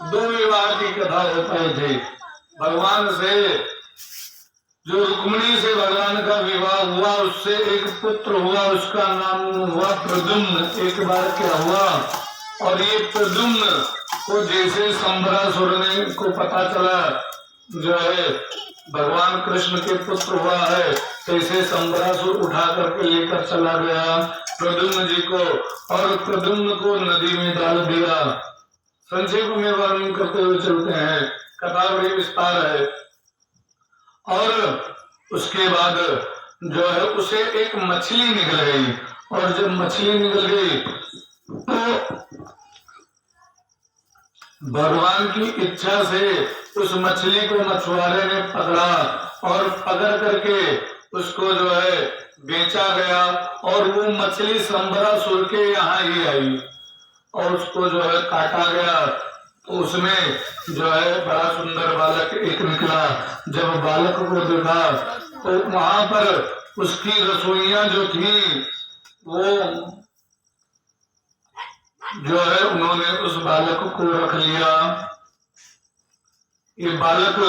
दो विवाह की कथा होती थी। भगवान से जो रुक्मिणी से भगवान का विवाह हुआ, उससे एक पुत्र हुआ, उसका नाम हुआ प्रद्युम्न। एक बार क्या हुआ, और ये प्रद्युम्न को जैसे संबरासुर ने को पता चला जो है भगवान कृष्ण के पुत्र हुआ है, तैसे संबरासुर उठा करके लेकर चला गया प्रद्युम्न जी को, और प्रद्युम्न को नदी में डाल दिया। संक्षेप में वर्णन करते हुए चलते हैं, कथा बड़ी विस्तार है। और उसके बाद जो है उसे एक मछली निकल गई, और जब मछली निकल गई तो भगवान की इच्छा से उस मछली को मछुआरे ने पकड़ा, और पकड़ करके उसको जो है बेचा गया, और वो मछली संबरासुर के यहाँ ही आई, और उसको जो है काटा गया। तो उसमें जो है बड़ा सुंदर बालक एक निकला। जब बालक को देखा तो वहां पर उसकी रसोइयां जो थी वो जो है उन्होंने उस बालक को रख लिया। ये बालक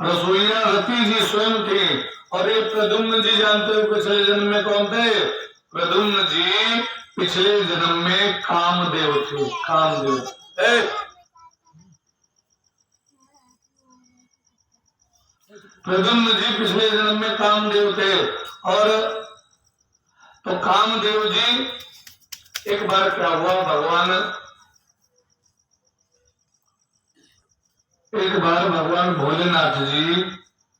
रसोइया रति जी स्वयं थी, और ये प्रद्युम्न जी जानते हो पिछले जन्म में कौन थे? प्रद्युम्न जी पिछले जन्म में कामदेव थे। कामदेव प्रद्युम्न जी पिछले जन्म में कामदेव थे। और तो कामदेव जी एक बार क्या हुआ, एक बार भगवान भोलेनाथ जी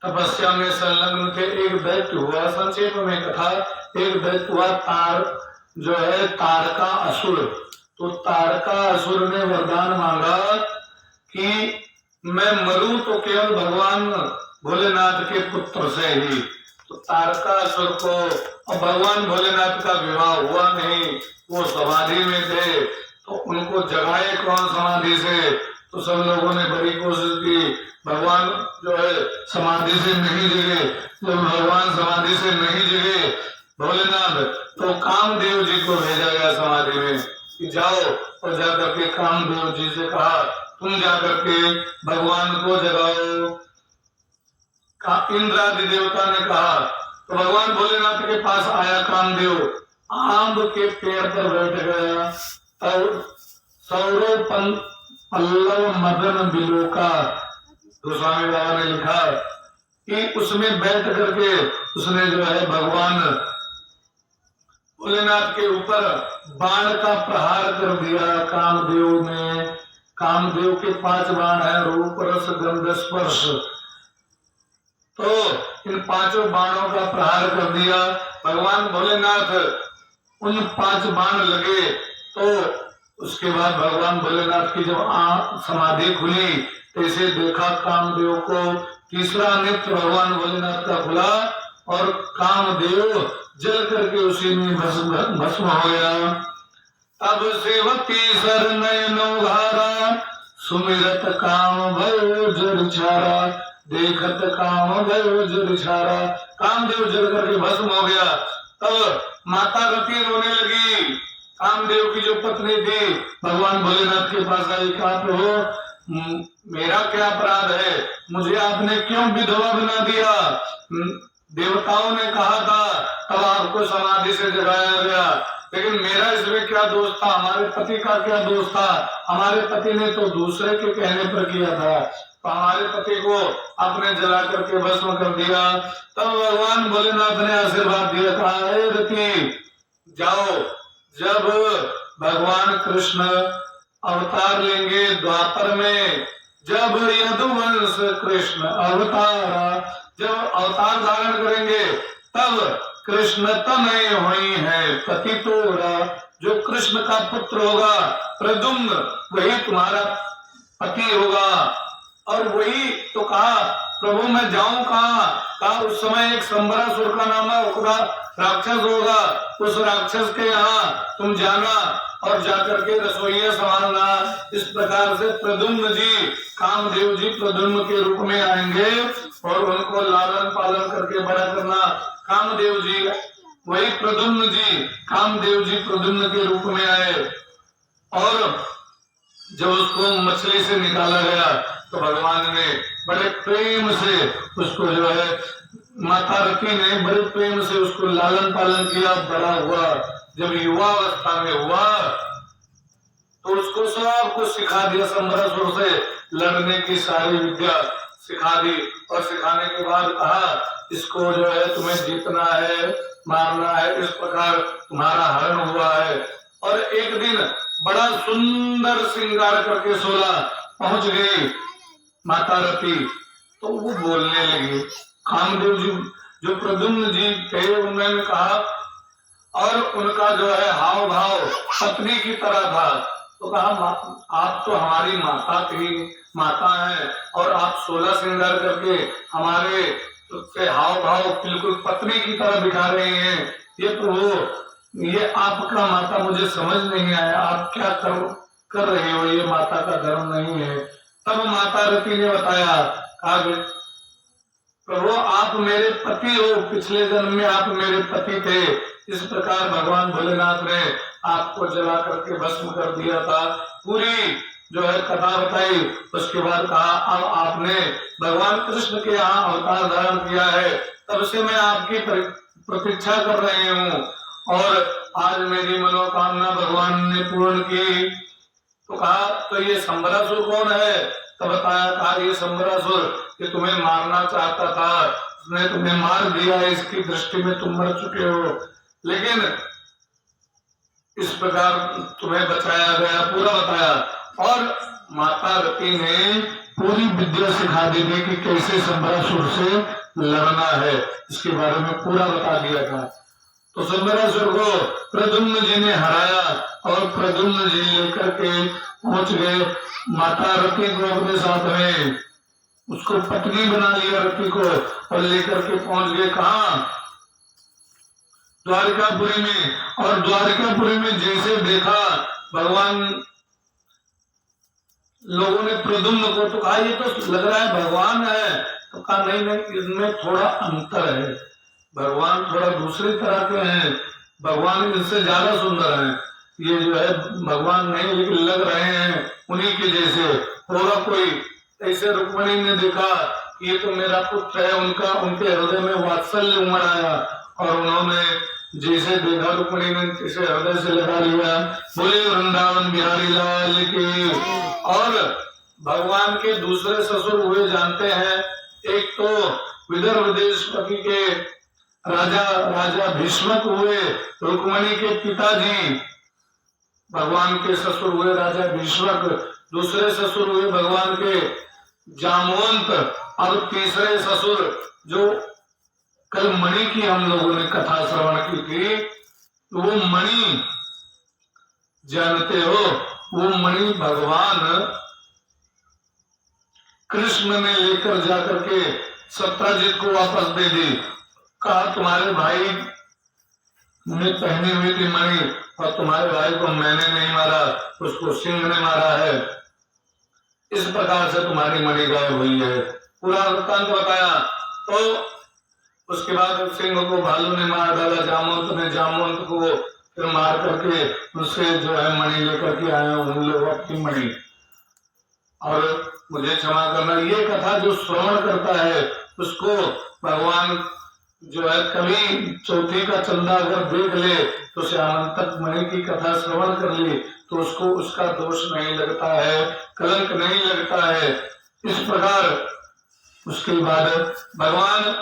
तपस्या में संलग्न थे। एक दैत्य हुआ, संक्षेप में कथा, एक दैत्य हुआ जो है तारका असुर। तो तारका असुर ने वरदान मांगा कि मैं मरूं तो केवल भगवान भोलेनाथ के पुत्र से ही। तो तारकासुर को, और भगवान भोलेनाथ का विवाह हुआ नहीं, वो समाधि में थे, तो उनको जगाए कौन समाधि से? तो सब लोगों ने बड़ी कोशिश की, भगवान जो है समाधि से नहीं जगे। जब भगवान समाधि से नहीं जगे भोलेनाथ, तो कामदेव जी को भेजा गया समाधि में कि जाओ, और जाकर के कामदेव जी से कहा तुम जाकर के भगवान को जगाओ। इंद्रादि देवता ने कहा, तो भगवान भोलेनाथ के पास आया कामदेव, आम के पेड़ पर बैठ गया। और सौरव पल्लव मदन बिलोका, गोस्वामी बाबा ने लिखा कि उसमें बैठ करके उसने जो है भगवान भोलेनाथ के ऊपर बाण का प्रहार कर दिया कामदेव ने। कामदेव के 5 बाण है, रूप रस गंध स्पर्श। तो इन 5 बाणों का प्रहार कर दिया भगवान भोलेनाथ। उन 5 बाण लगे, तो उसके बाद भगवान भोलेनाथ की जब समाधि खुली, तैसे देखा कामदेव को, तीसरा नेत्र भगवान भोलेनाथ का खुला, और कामदेव जल करके उसी में भस्म हो गया। तब सेवती सर नयनो धारा, सुमिरत काम भयो जर छारा, देखत काम भयो जर छारा। कामदेव जल करके भस्म हो गया। तब माता रति रोने लगी। कामदेव की जो पत्नी थी भगवान भोलेनाथ के पास आई, कहा प्रभु मेरा क्या अपराध है, मुझे आपने क्यों विधवा बना दिया? देवताओं ने कहा था तब आपको समाधि से जगाया गया, लेकिन मेरा इसमें क्या दोष था? हमारे पति का क्या दोष था? हमारे पति ने तो दूसरे के कहने पर किया था, तो हमारे पति को आपने जला करके भस्म कर दिया। तब भगवान भोलेनाथ ने आशीर्वाद दिया, कहा हे रति जाओ, जब भगवान कृष्ण अवतार लेंगे द्वापर में, जब यदुवंश कृष्ण अवतारा, जब अवतार धारण करेंगे तब कृष्ण तनय हुई है पति तोरा। जो कृष्ण का पुत्र होगा प्रद्युम्न, वही तुम्हारा पति होगा। और वही तो कहा प्रभु मैं जाऊं कहाँ? कहा उस समय एक संबरासुर का नाम है, राक्षस होगा, उस राक्षस के यहाँ तुम जाना और जाकर के रसोइया संभालना। इस प्रकार से प्रद्युम्न जी, कामदेव जी प्रद्युम्न के रूप में आएंगे और उनको लालन पालन करके बड़ा करना। कामदेव जी वही प्रद्युम्न जी, कामदेव जी प्रद्युम्न के रूप में आए। और जब उसको मछली से निकाला गया तो भगवान ने बड़े प्रेम से उसको जो है माता रति ने बड़े प्रेम से उसको लालन पालन किया, बड़ा हुआ। जब युवा अवस्था में हुआ तो उसको सब कुछ सिखा दिया, संबरासुर से लड़ने की सारी विद्या सिखा दी। और सिखाने के बाद कहा इसको जो है तुम्हें जीतना है, मारना है, इस प्रकार तुम्हारा हरण हुआ है। और एक दिन बड़ा सुंदर श्रृंगार करके सोला पहुंच गई माता रति, तो वो बोलने लगी। कामदेव जी जो प्रद्युम्न जी थे उन्होंने कहा, और उनका जो है हाव भाव पत्नी की तरह था, तो कहा आप तो हमारी माता की माता है और आप 16 श्रृंगार करके हमारे से हाव भाव बिल्कुल पत्नी की तरह दिखा रहे हैं। ये प्रभु ये आपका माता मुझे समझ नहीं आया, आप क्या कर रहे हो, ये माता का धर्म नहीं है। तब माता रति ने बताया, कहा प्रभु आप मेरे पति हो, पिछले जन्म में आप मेरे पति थे, इस प्रकार भगवान भोलेनाथ ने आपको जला करके भस्म कर दिया था। पूरी जो है कथा बताई। उसके बाद कहा अब आपने भगवान कृष्ण के यहाँ अवतार धारण किया है, तब से मैं आपकी प्रतीक्षा कर रही हूँ और आज मेरी मनोकामना भगवान ने पूर्ण की। तो कहा तो ये संबरासुर कौन है? तो बताया, कहा ये संबरासुर कि तुम्हें मारना चाहता था, उसने तुम्हें मार दिया, इसकी दृष्टि में तुम मर चुके हो, लेकिन इस प्रकार तुम्हें बचाया गया, पूरा बताया। और माता रति ने पूरी विद्या सिखा दी थी कि कैसे संबरासुर से लड़ना है, इसके बारे में पूरा बता दिया था। तो संबरासुर को प्रद्युम्न जी ने हराया और प्रद्युम्न जी लेकर के पहुंच गए माता रति को अपने साथ में, उसको पत्नी बना लिया रति को, और लेकर के पहुंच गए कहा? द्वारिकापुरी में। और द्वारिकापुरी में जैसे देखा भगवान, लोगों ने प्रद्युम्न को तो कहा ये तो लग रहा है भगवान है, तो कहा नहीं नहीं, इसमें थोड़ा अंतर है, भगवान थोड़ा दूसरी तरह के हैं, भगवान इनसे ज्यादा सुंदर हैं, ये जो है भगवान नहीं, लेकिन लग रहे हैं उन्हीं के जैसे। होगा कोई ऐसे रुक्मिणी ने देखा कि ये तो मेरा पुत्र है, उनका उनके हृदय में वात्सल्य उमड़ आया और उन्होंने जैसे देखा रुक्मिणी ने जैसे हृदय से लगा लिया। बोले वृंदावन बिहारी लाल की। और भगवान के दूसरे ससुर हुए जानते हैं, एक तो विदर्भ देशपति के राजा भीष्मक हुए, रुक्मिणी के पिताजी भगवान के ससुर हुए राजा भीष्मक, दूसरे ससुर हुए भगवान के जामवंत, और तीसरे ससुर जो कल मणि की हम लोगों ने कथा श्रवण की थी, वो मणि जानते हो, वो मणि भगवान कृष्ण ने लेकर जाकर के सत्यजित को वापस दे दी। कहा तुम्हारे भाई ने पहनी हुई थी मणि, और तुम्हारे भाई को मैंने नहीं मारा, उसको सिंह ने मारा है, इस प्रकार से तुम्हारी मणि गायब हुई है। पूरा वृत्तांत बताया। तो उसके बाद सिंह को भालू ने मार डाला, जामवंत ने जामवंत को फिर मार करके उससे जो है मणि लेकर के आया उन लोगों की मणि। और मुझे क्षमा करना, ये कथा जो श्रवण करता है उसको भगवान जो है कभी चौथी का चंदा अगर देख ले तो श्यामंतक मणि की कथा श्रवण कर ली तो उसको उसका दोष नहीं लगता है, कलंक नहीं लगता है। इस प्रकार उसके बाद भगवान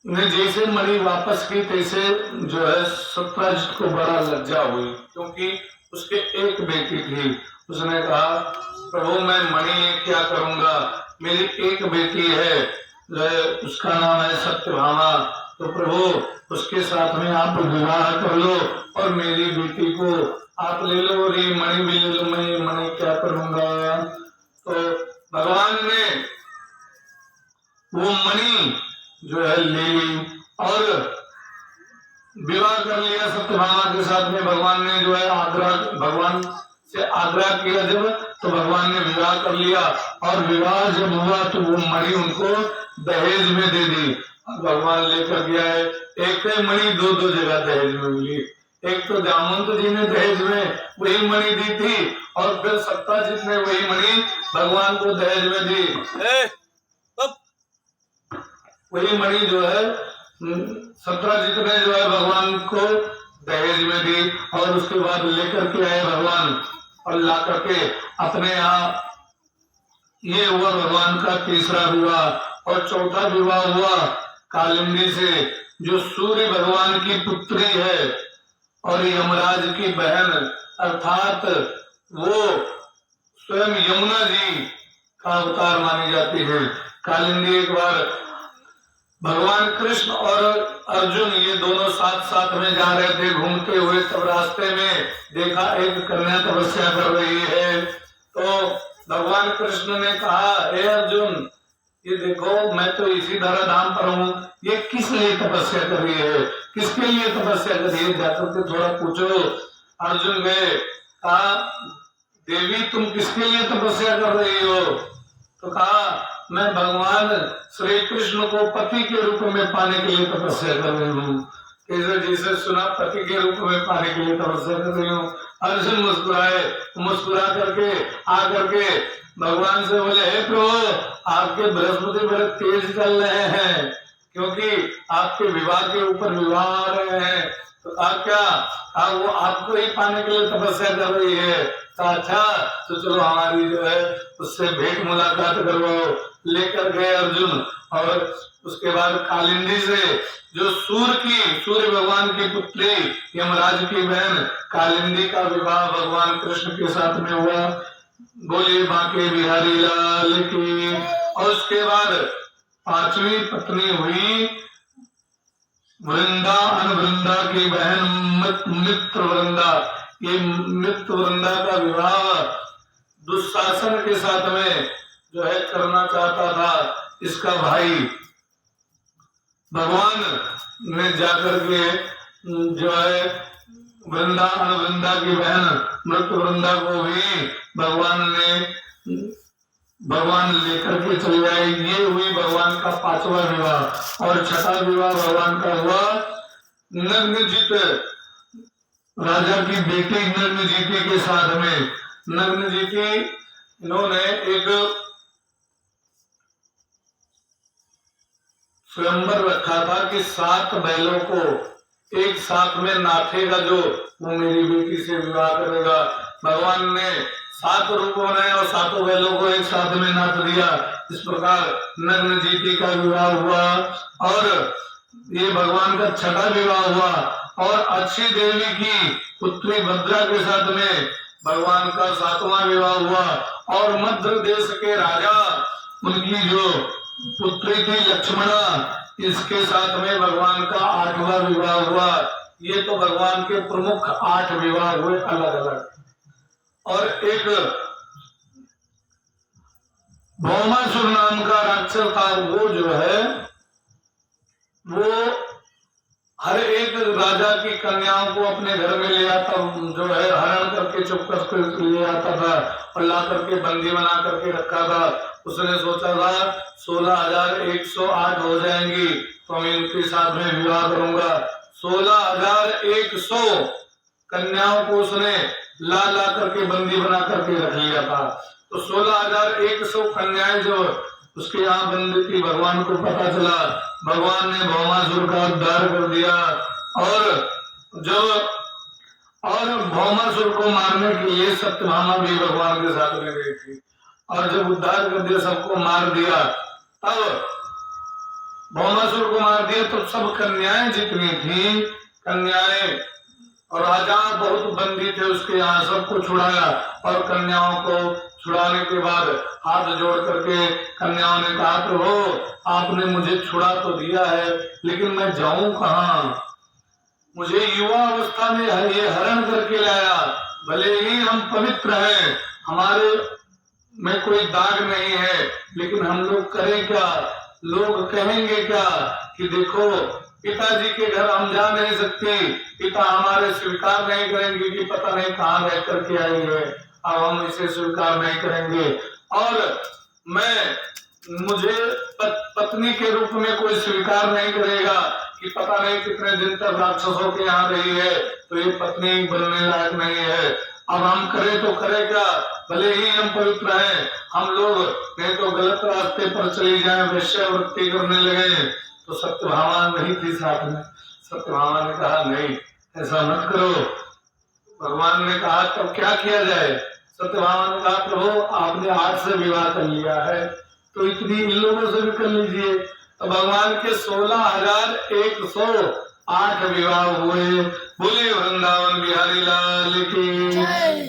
ने जैसे मणि वापस की तैसे जो है सत्यजित को बड़ा लज्जा हुई, क्योंकि उसके एक बेटी थी। उसने कहा प्रभु मैं मणि क्या करूंगा, मेरी एक बेटी है, उसका नाम है सत्यभामा, तो प्रभु उसके साथ में आप विवाह कर लो और मेरी बेटी को आप ले लो और ये मणि भी ले लो, मैं ये मणि क्या करूंगा। तो भगवान ने वो मणि जो है ले ली और विवाह कर लिया सत्यभामा के साथ में। भगवान ने जो है भगवान से आग्रह किया जब, तो भगवान ने विवाह कर लिया, और विवाह जब हुआ तो वो मणि उनको दहेज में दे दी। भगवान लेकर गया है, एक मणि दो जगह दहेज में मिली, एक तो जामवंत जी ने दहेज में वही मणि दी थी और फिर सत्ताजीत ने वही मणि भगवान को दहेज में दी। वही मणि जो है सत्ताजीत ने जो है भगवान को दहेज में दी और उसके बाद लेकर के आए भगवान और ला करके अपने यहाँ ये हुआ भगवान का तीसरा विवाह। और चौथा विवाह हुआ कालिंदी से जो सूर्य भगवान की पुत्री है और यमराज की बहन अर्थात वो स्वयं यमुना जी का अवतार मानी जाती है। कालिंदी एक बार भगवान कृष्ण और अर्जुन ये दोनों साथ साथ में जा रहे थे घूमते हुए, तब रास्ते में देखा एक कन्या तपस्या कर रही है। तो भगवान कृष्ण ने कहा, हे अर्जुन ये देखो मैं तो इसी धरा धाम पर हूँ, ये किस लिए तपस्या कर रही है, किसके लिए तपस्या कर रही है, जाकर के थोड़ा पूछो। अर्जुन गए, कहा देवी तुम किसके लिए तपस्या कर रही हो? तो कहा मैं भगवान श्री कृष्ण को पति के रूप में पाने के लिए तपस्या कर रही हूँ। जिसे सुना पति के रूप में पाने के लिए तपस्या कर रही हूँ। अर्जुन मुस्कुराए, मुस्कुरा करके आकर के भगवान से बोले, हे प्रभु आपके बृहस्पति बड़े तेज चल रहे हैं क्योंकि आपके विवाह के ऊपर विवाह आ रहे हैं। तो आप क्या वो आपको ही पाने के लिए तपस्या कर रही है? तो अच्छा तो चलो हमारी जो है उससे भेंट मुलाकात करवाओ। लेकर गए अर्जुन और उसके बाद कालिंदी से जो सूर्य भगवान की पुत्री यमराज की बहन कालिंदी का विवाह भगवान कृष्ण के साथ में हुआ। बोले बांके बिहारी लाल की। और उसके बाद पांचवी पत्नी हुई वृंदा, अनुवृंदा की बहन मित्र वृंदा। ये मित्र वृंदा का विवाह दुशासन के साथ में जो है करना चाहता था इसका भाई। भगवान ने जाकर के जो है वृंदा, अनुवृंदा की बहन मृत्यु वृंदा को भी भगवान लेकर के चले आए। ये हुई भगवान का पांचवा विवाह। और छठा विवाह भगवान का हुआ नग्नजित राजा की बेटी नग्नजिती के साथ में। नग्नजिती इन्होंने एक स्वयंवर रखा था कि 7 बैलों को एक साथ में नाथेगा जो वो मेरी बेटी से विवाह करेगा। भगवान ने 7 रूप बनाए और 7 बैलों को एक साथ में नाथ दिया। इस प्रकार नग्नजिती का विवाह हुआ और ये भगवान का छठा विवाह हुआ। और अच्छी देवी की पुत्री भद्रा के साथ में भगवान का 7वां विवाह हुआ। और मध्य देश के राजा उनकी जो पुत्री थी लक्ष्मणा, इसके साथ में भगवान का 8वां विवाह हुआ। ये तो भगवान के प्रमुख 8 विवाह हुए अलग अलग। और एक भौमासुर नाम का राक्षस था, वो जो है वो हर एक राजा की कन्याओं को अपने घर में ले आता, जो है हरण करके चुपकर ले आता था और ला करके बंदी बना करके रखा था। उसने सोचा था 16,108 हो जाएंगी तो मैं इनके साथ में विवाह करूंगा। 16,100 कन्याओं को उसने ला करके बंदी बना करके रख लिया था। तो 16,100 कन्याएं जो उसके यहाँ बंदी थी, भगवान को पता चला। भगवान ने भौमासुर का उद्धार कर दिया। और भौमासुर को मारने के लिए सत्यभामा भी भगवान के साथ में गई थी। और जब उद्धार कर दिया, सबको मार दिया, तब भौमासुर को मार दिया तो सब कन्याएं जितनी थी, कन्याएं और राजा बहुत बंदी थे उसके यहाँ, सबको छुड़ाया। और कन्याओं को छुड़ाने के बाद हाथ जोड़ करके कन्याओं ने कहा, प्रभु आपने मुझे छुड़ा तो दिया है लेकिन मैं जाऊं कहाँ? मुझे युवा अवस्था में ये हरण करके लाया। भले ही हम पवित्र हैं, हमारे में कोई दाग नहीं है, लेकिन हम लोग करें क्या? लोग कहेंगे क्या कि देखो पिताजी के घर हम जा नहीं सकते, पिता हमारे स्वीकार नहीं करेंगे कि पता नहीं कहाँ रह करके आई है, अब हम इसे स्वीकार नहीं करेंगे। और मैं मुझे पत्नी के रूप में कोई स्वीकार नहीं करेगा कि पता नहीं कितने दिन तक राक्षसों के यहाँ रही है, तो ये पत्नी बनने लायक नहीं है। अब हम करें तो करें क्या, भले ही हम पवित्र हैं, हम लोग नहीं तो गलत रास्ते पर चली जाए, वेश्यावृत्ति करने लगे। तो सत्यभामा नहीं थी साथ में। सत्यभामा ने कहा नहीं, ऐसा मत करो। भगवान ने कहा तब क्या किया जाए। सत्यभामा ने कहा प्रभु आपने 8 से विवाह कर लिया है, तो इतनी इन लोगों से भी कर लीजिए। तो भगवान के 16,108 विवाह हुए। बोले वृंदावन बिहारी लाल की,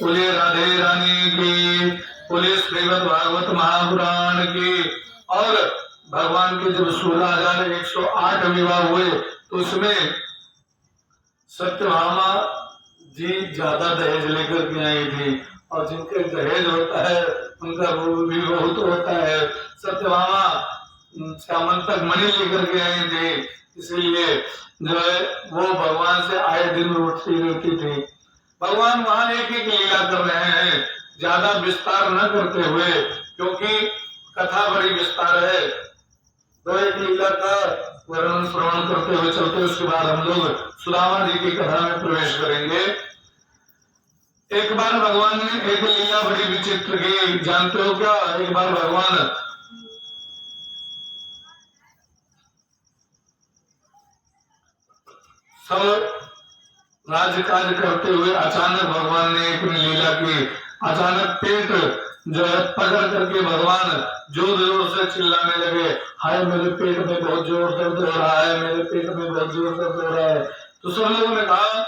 बोले राधे रानी की, बोले श्रीमद् भागवत महापुराण की। और भगवान के जब 16,108 विवाह हुए तो उसमें सत्यभामा जी ज्यादा दहेज लेकर के आई थी, और जिनके दहेज होता है उनका रूप भी बहुत होता है। सत्यभामा श्यामंतक मणि लेकर के आई थी, इसलिए जो है वो भगवान से आए दिन उठती रहती थी। भगवान वहां एक एक लीला कर रहे हैं, ज्यादा विस्तार न करते हुए, क्योंकि कथा बड़ी विस्तार है। तो एक लीला का वर्णन श्रवण करते हुए चलते, उसके बाद हम लोग सुदामा जी की कथा में प्रवेश करेंगे। एक बार भगवान ने एक लीला बड़ी विचित्र की, जानते हो क्या? एक बार भगवान सब राज्य कार्य करते हुए अचानक भगवान ने एक लीला की। अचानक पेट जो है पकड़ करके भगवान जोर जोर से चिल्लाने लगे, हाय मेरे पेट में बहुत जोर दर्द हो रहा है, मेरे पेट में बहुत जोर दर्द हो रहा है। तो सब लोगों ने कहा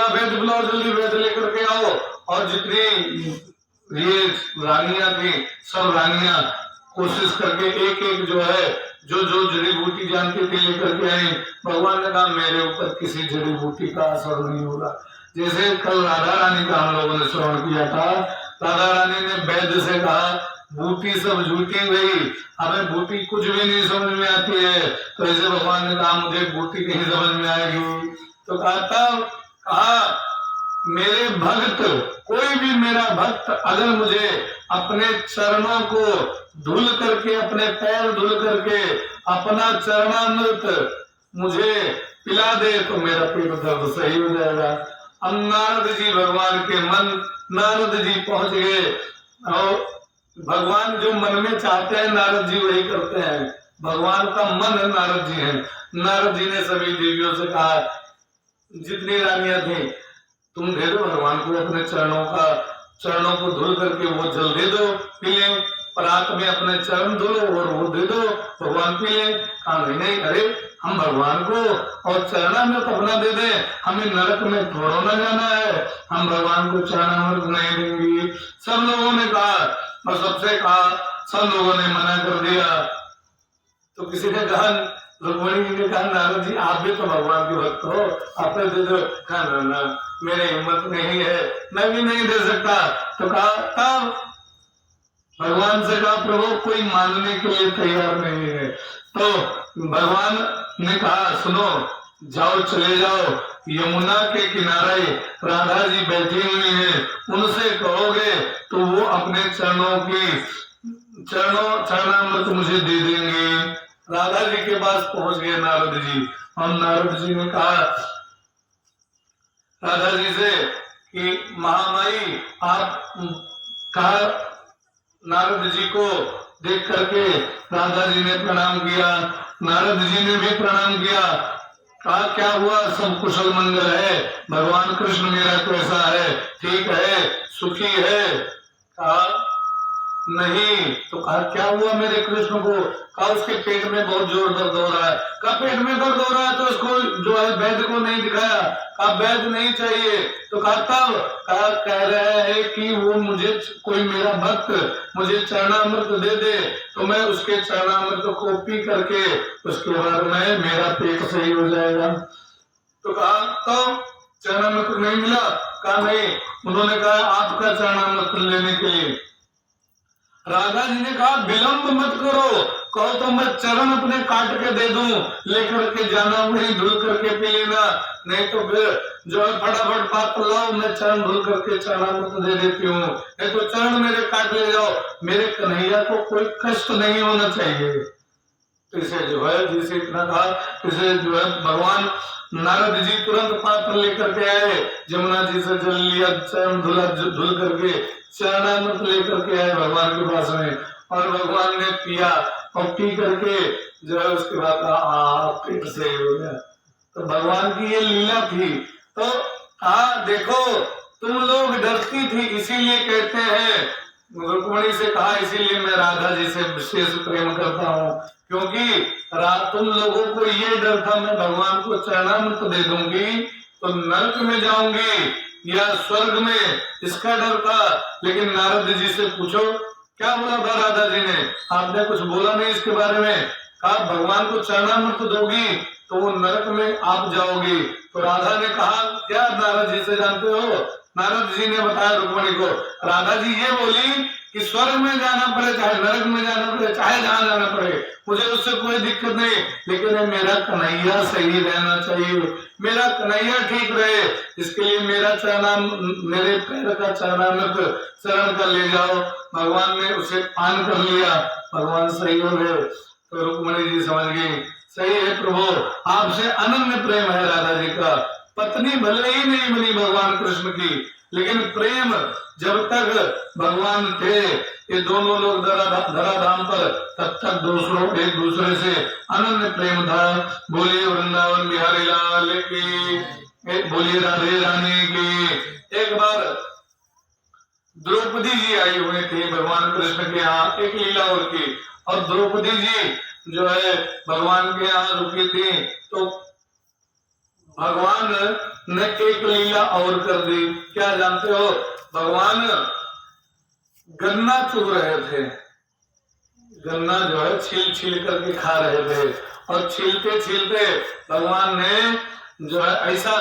वैद्य बुलाओ, जल्दी वैद्य लेकर के आओ। और जितनी ये रानियां थी, सब रानियां कोशिश करके एक एक जो है जो जो जड़ी बूटी जानती थी लेकर के आई। भगवान ने कहा मेरे ऊपर किसी जड़ी बूटी का असर नहीं होगा। जैसे कल राधा रानी का हम लोगों ने श्रवण किया था, राधा रानी ने वैद्य से कहा बूटी सब झूठी गई, हमें बूटी कुछ भी नहीं समझ में आती है। तो ऐसे भगवान ने कहा मुझे बूटी नहीं समझ में आएगी। तो कहा मेरे भक्त, कोई भी मेरा भक्त अगर मुझे अपने चरणों को धुल करके, अपने पैर धुल करके अपना चरणामृत मुझे पिला दे तो मेरा पेट दर्द सही हो जाएगा। अब नारद जी भगवान के मन, नारद जी पहुंच गए, और भगवान जो मन में चाहते हैं नारद जी वही करते हैं। भगवान का मन नारद जी है। नारद जी ने सभी देवियों से कहा, जितनी रानियां थी तुम दे दो भगवान को अपने चरणों को धुल करके वो जल दे दो, पी ले। परात में अपने चरण धुलो और वो दे दो, भगवान पी ले। कहा नहीं, अरे हम भगवान को और चरणामृत अपना दे दे, हमें नरक में थोड़ा न जाना है, हम भगवान को चरणामृत नहीं देंगे। सब लोगों ने कहा और सबसे कहा, सब लोगों ने मना कर दिया। तो किसी ने कहा, रुक्मणी जी ने कहा नारद जी आप भी तो भगवान के भक्त हो, आप दे दो। कहा ना मेरे हिम्मत नहीं है, मैं भी नहीं दे सकता। तो कहा तब भगवान से कहा प्रभु कोई मानने के लिए तैयार नहीं है। तो भगवान ने कहा सुनो, जाओ चले जाओ, यमुना के किनारे राधा जी बैठी हुई हैं, उनसे कहोगे तो वो अपने चरणामृत मुझे दे देंगे। राधा जी के पास पहुंच गए नारद जी, और नारद जी ने कहा राधा जी से कि महामाई आप कहा। नारद जी को देख करके राधा जी ने प्रणाम किया, नारद जी ने भी प्रणाम किया। कहा क्या हुआ, सब कुशल मंगल है, भगवान कृष्ण मेरा कैसा है, ठीक है, सुखी है? कहा नहीं। तो कहा क्या हुआ मेरे कृष्ण को? कहा उसके पेट में बहुत जोर दर्द हो रहा है। कहा पेट में दर्द हो रहा है तो इसको जो है वैद्य को नहीं दिखाया? कहा वैद्य नहीं चाहिए। तो कहा तब? कहा कह रहे हैं कि वो मुझे कोई मेरा भक्त मुझे चरणामृत दे दे तो मैं उसके चरणामृत को पी करके उसके बाद में मेरा पेट सही हो जाएगा। तो कहा तो चरणामृत नहीं मिला? कहा नहीं। उन्होंने कहा आपका चरणामृत लेने के लिए राधा जी ने कहा विलंब मत करो, कहो तो मैं चरण अपने काट के दे दूं, लेकर के जाना, वही धुल करके पी लेना, नहीं तो फिर जो है फटाफट बात लाओ, मैं चरण धुल करके चरणामृत दे देती हूँ, नहीं तो चरण मेरे काट ले जाओ, मेरे कन्हैया को कोई कष्ट नहीं होना चाहिए। इसे जो है जिसे इतना कहा, इसे जो है भगवान नारद जी तुरंत पात्र लेकर के आए, जमुना जी से जल लिया, चरण धुल करके चरणामृत लेकर के आए भगवान के पास में, और भगवान ने पिया, और पी करके जो है उसके बाद पेट से हो गया। तो भगवान की ये लीला थी। तो देखो तुम लोग डरती थी, इसीलिए कहते हैं, रुक्मणी से कहा इसीलिए मैं राधा जी से विशेष प्रेम करता हूँ, क्योंकि तुम लोगों को ये डर था मैं भगवान को चरणामृत दे दूंगी तो नरक में जाऊंगी या स्वर्ग में, इसका डर था। लेकिन नारद जी से पूछो क्या बोला था राधा जी ने, आपने कुछ बोला नहीं इसके बारे में, कहा भगवान को चरणामृत दोगी तो वो नरक में आप जाओगी। तो राधा ने कहा क्या नारद जी से जानते हो, नारद जी ने बताया रुक्मणी को, राधा जी ये बोली कि स्वर्ग में जाना पड़े चाहे नरक में जाना पड़े चाहे जहां जाना पड़े मुझे उससे कोई दिक्कत नहीं, लेकिन मेरा कन्हैया सही रहना चाहिए, मेरा कन्हैया ठीक रहे, इसके लिए मेरा मेरे पैर का चरणामृत चरण का ले जाओ। भगवान ने उसे पान कर लिया, भगवान सही हो गए। तो रुक्मणी जी समझ गई सही है प्रभु, आपसे अनन्य प्रेम है राधा जी का, पत्नी भले ही नहीं बनी भगवान कृष्ण की, लेकिन प्रेम जब तक भगवान थे ये दोनों लोग धराधाम पर, तब तक दूसरों एक दूसरे से अनन्य प्रेम था। बोलिए वृंदावन बिहारी लाल की, बोलिए राधे रानी की। एक बार द्रौपदी जी आई हुई थी भगवान कृष्ण के यहाँ एक लीला और की, और द्रौपदी जी जो है भगवान के यहाँ रुकी थी, तो भगवान ने एक लीला और कर दी। क्या जानते हो, भगवान गन्ना चुग रहे थे, गन्ना जो है छील छील करके खा रहे थे, और छीलते छीलते भगवान ने जो है ऐसा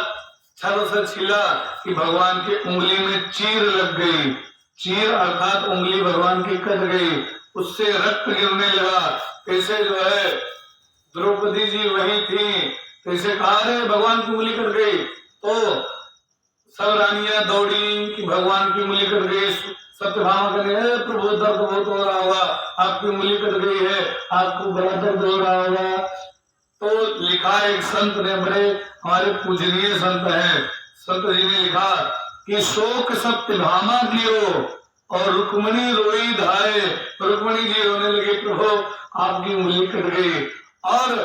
छल से छीला कि भगवान की उंगली में चीर लग गई, चीर अर्थात उंगली भगवान की कट गई, उससे रक्त गिरने लगा। ऐसे जो है द्रौपदी जी वही थी, कैसे कहा रे भगवान की उंगली कट गई, तो सब रानियां दौड़ी कि भगवान की उंगली कट गई, सत्यभामा करे प्रभु दर्द बहुत हो रहा होगा, आपकी उंगली कट गई है, आपको बड़ा दर्द हो रहा होगा। तो लिखा एक संत ने, बड़े हमारे पूजनीय संत हैं, संत जी ने लिखा कि शोक सत्यभामा कियो और रुक्मणी रोई धाये, रुक्मणी जी रोने लगे प्रभु आपकी उंगली कट गई, और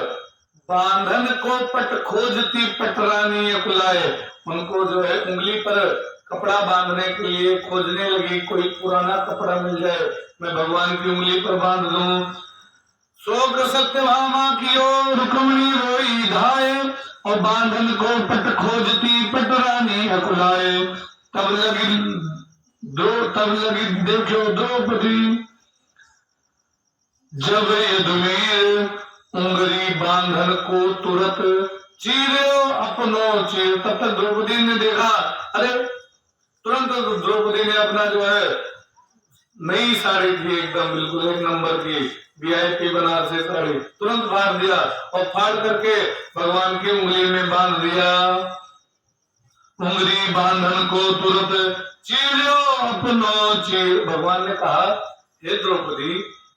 बांधन को पट खोजती पटरानी अकुलाए, उनको जो है उंगली पर कपड़ा बांधने के लिए खोजने लगी, कोई पुराना कपड़ा मिल जाए मैं भगवान की उंगली पर बांध दूं। शोक सत्यभामा कियो रुक्मणी रोई धाये, और बांधन को पट खोजती पटरानी अकुलाए, तब लगी देखो द्रौपदी जब यदुवीर उंगली बांधन को तुरंत चीरो अपनो चीर। तब तक द्रौपदी ने देखा, अरे तुरंत द्रौपदी ने अपना जो है नई साड़ी थी एकदम बिल्कुल एक नंबर की वीआईपी बनारसी साड़ी तुरंत फाड़ दिया, और फाड़ करके भगवान की उंगली में बांध दिया। उंगली बांधन को तुरंत चीरो अपनो चीर। भगवान ने कहा हे द्रौपदी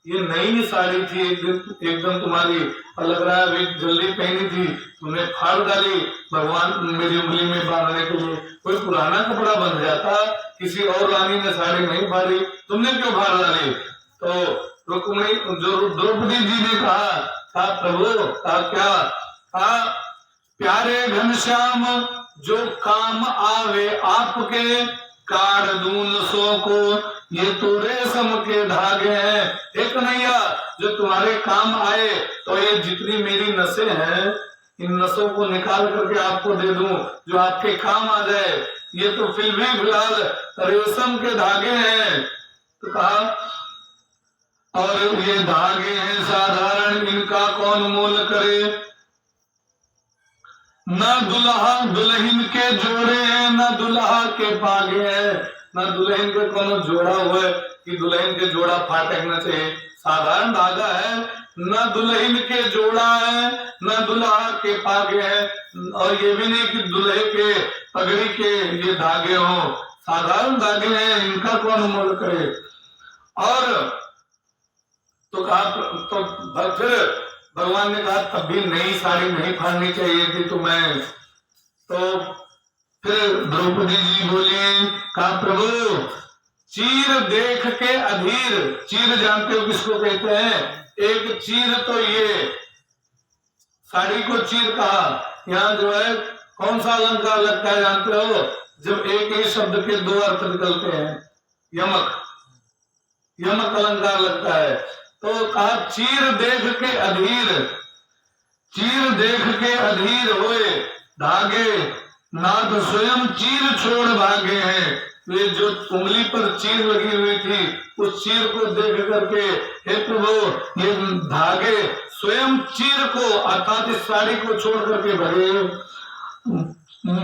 ये नई साड़ी थी एकदम तुम्हारी, और लग रहा है अभी जल्दी पहनी थी, तुमने फाड़ डाली भगवान मेरी उंगली में बांधने के लिए। कोई पुराना कपड़ा बन जाता, किसी और रानी ने साड़ी नहीं फाड़ी, तुमने क्यों फाड़ डाली? तो रुक्मणी जो द्रौपदी जी ने कहा प्रभु क्या कहा, प्यारे घनश्याम जो काम आवे आपके काढ़ दून सो को, ये तो रेशम के धागे हैं। एक कन्हैया जो तुम्हारे काम आए तो ये जितनी मेरी नसें हैं इन नसों को निकाल करके आपको दे दूं जो आपके काम आ जाए, ये तो फिलहाल रेशम के धागे हैं। तो कहा और ये धागे हैं साधारण, इनका कौन मोल करे। न दुल्हा दुल्हन के जोड़े हैं, न दुल्हा के पागे हैं, न दुल्हन के कोनो जोड़ा हुआ है कि दुल्हन के जोड़ा फाटक न चाहिए, साधारण धागा है। न दुल्हन के जोड़ा है, न दुल्हा के पागे हैं, और ये भी नहीं कि दुल्हे के पगड़ी के ये धागे हों, साधारण धागे हैं, इनका कौन मोल करे। और तो कहा, तो फिर भगवान ने कहा तब भी नई साड़ी नहीं फाड़नी चाहिए थी तुम्हें। तो फिर द्रौपदी जी बोली, कहा प्रभु चीर देख के अधीर, चीर जानते हो किसको कहते हैं? एक चीर तो ये साड़ी को चीर कहा। यहाँ जो है कौन सा अलंकार लगता है जानते हो? जब एक ही शब्द के दो अर्थ निकलते हैं, यमक, यमक अलंकार लगता है। तो कहा चीर देख के अधीर, चीर देख के अधीर होए धागे, नाथ स्वयं चीर छोड़ भागे हैं। ये जो उंगली पर चीर लगी हुई थी, उस चीर को देख करके हे प्रभु ये धागे स्वयं चीर को अर्थात इस साड़ी को छोड़ करके भगे,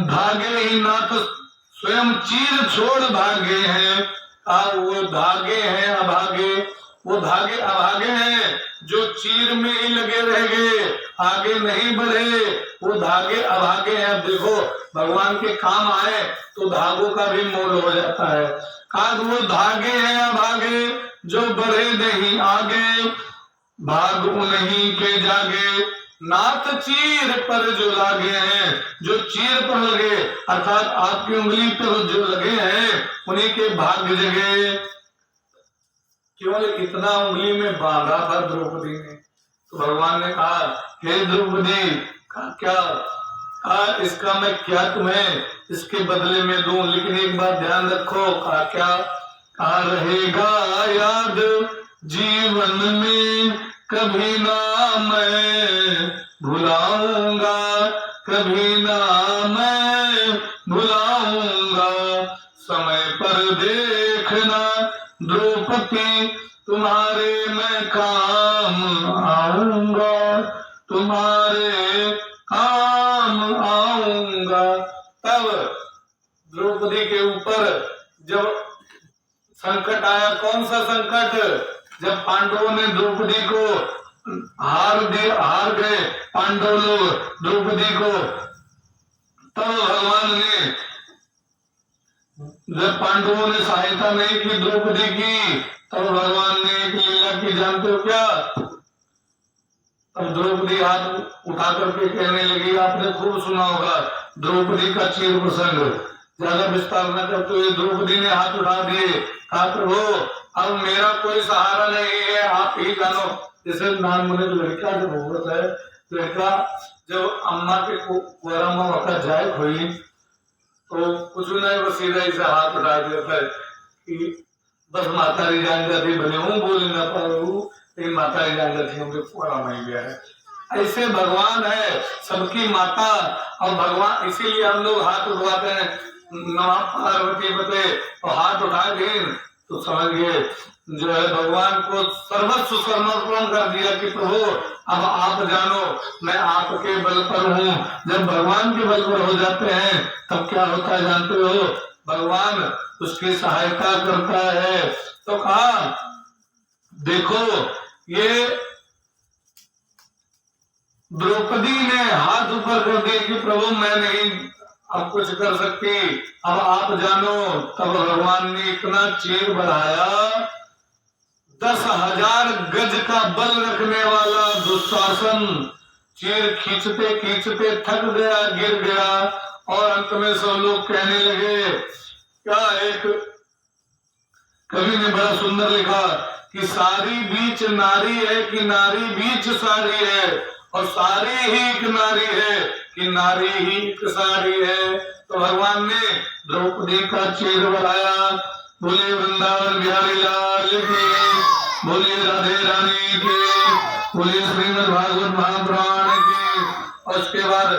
धागे ही नाथ स्वयं चीर छोड़ भागे हैं। वो धागे हैं अभागे, वो धागे अभागे हैं जो चीर में ही लगे रह गए, आगे नहीं बढ़े, वो धागे अभागे हैं। देखो भगवान के काम आए तो धागों का भी मोल हो जाता है। आज वो धागे हैं अभागे जो बढ़े नहीं आगे, भाग उन्हीं के जागे, नाथ चीर पर जो लागे हैं, जो चीर पर लगे अर्थात आपकी उंगली पर जो लगे हैं उन्हीं के भाग्य जगे। केवल इतना उंगली में बांधा था द्रौपदी ने, तो भगवान ने कहा हे द्रौपदी क्या इसका मैं क्या तुम्हें इसके बदले में दूं, लेकिन एक बात ध्यान रखो। क्या रहेगा याद जीवन में कभी ना मैं भुलाऊंगा, कभी ना मैं भुलाऊंगा, समय पर देखना द्रौपदी तुम्हारे मैं काम आऊंगा, तुम्हारे काम आऊंगा। तब द्रौपदी के ऊपर जब संकट आया, कौन सा संकट? जब पांडवों ने द्रौपदी को हार गए पांडव लोग द्रौपदी को, तब भगवान ने, जब पांडवों ने सहायता नहीं की द्रौपदी की, तब भगवान ने एक लीला की जानते हो क्या? तब द्रौपदी हाथ उठा करके कहने लगी, आपने खूब सुना होगा द्रौपदी का चीर प्रसंग, ज्यादा विस्तार न कर। तो ये द्रौपदी ने हाथ उठा दिए, कहा प्रभु अब मेरा कोई सहारा नहीं है, आप ही जानो। जैसे नान मुने लड़का जब होता है, लड़का जब अम्मा के वक्त जाए हुई तो कुछ नहीं, बस सीधा इसे हाथ उठा देता है कि बस माता री जान जाती, भले हूँ बोल ना पाऊँ लेकिन माता री जान जाती, हमको पूरा नहीं गया है। ऐसे भगवान है सबकी माता, और भगवान इसीलिए हम लोग हाथ उठवाते हैं, नमः पार्वती पते, और हाथ उठा के तो समझिए जो है भगवान को सर्वस्व समर्पण कर दिया कि प्रभु अब आप जानो मैं आपके बल पर हूँ। जब भगवान के बल पर हो जाते हैं तब क्या होता है जानते हो? भगवान उसकी सहायता करता है। तो कहा देखो ये द्रौपदी ने हाथ ऊपर कर दिए कि प्रभु मैं नहीं अब कुछ कर सकती, अब आप जानो। तब भगवान ने इतना चीर बढ़ाया, 10,000 गज का बल रखने वाला दुशासन चीर खींचते खींचते थक गया, गिर गया, और अंत में सब लोग कहने लगे। क्या एक कवि ने बड़ा सुंदर लिखा कि सारी बीच नारी है कि नारी बीच सारी है, और सारी ही एक नारी है कि नारी ही एक सारी है। तो भगवान ने द्रौपदी का चीर बढ़ाया। बोले वृंदावन बिहारी लाल की, बोले राधे रानी की, बोले श्रीमद् भागवत महापुराण की। और उसके बाद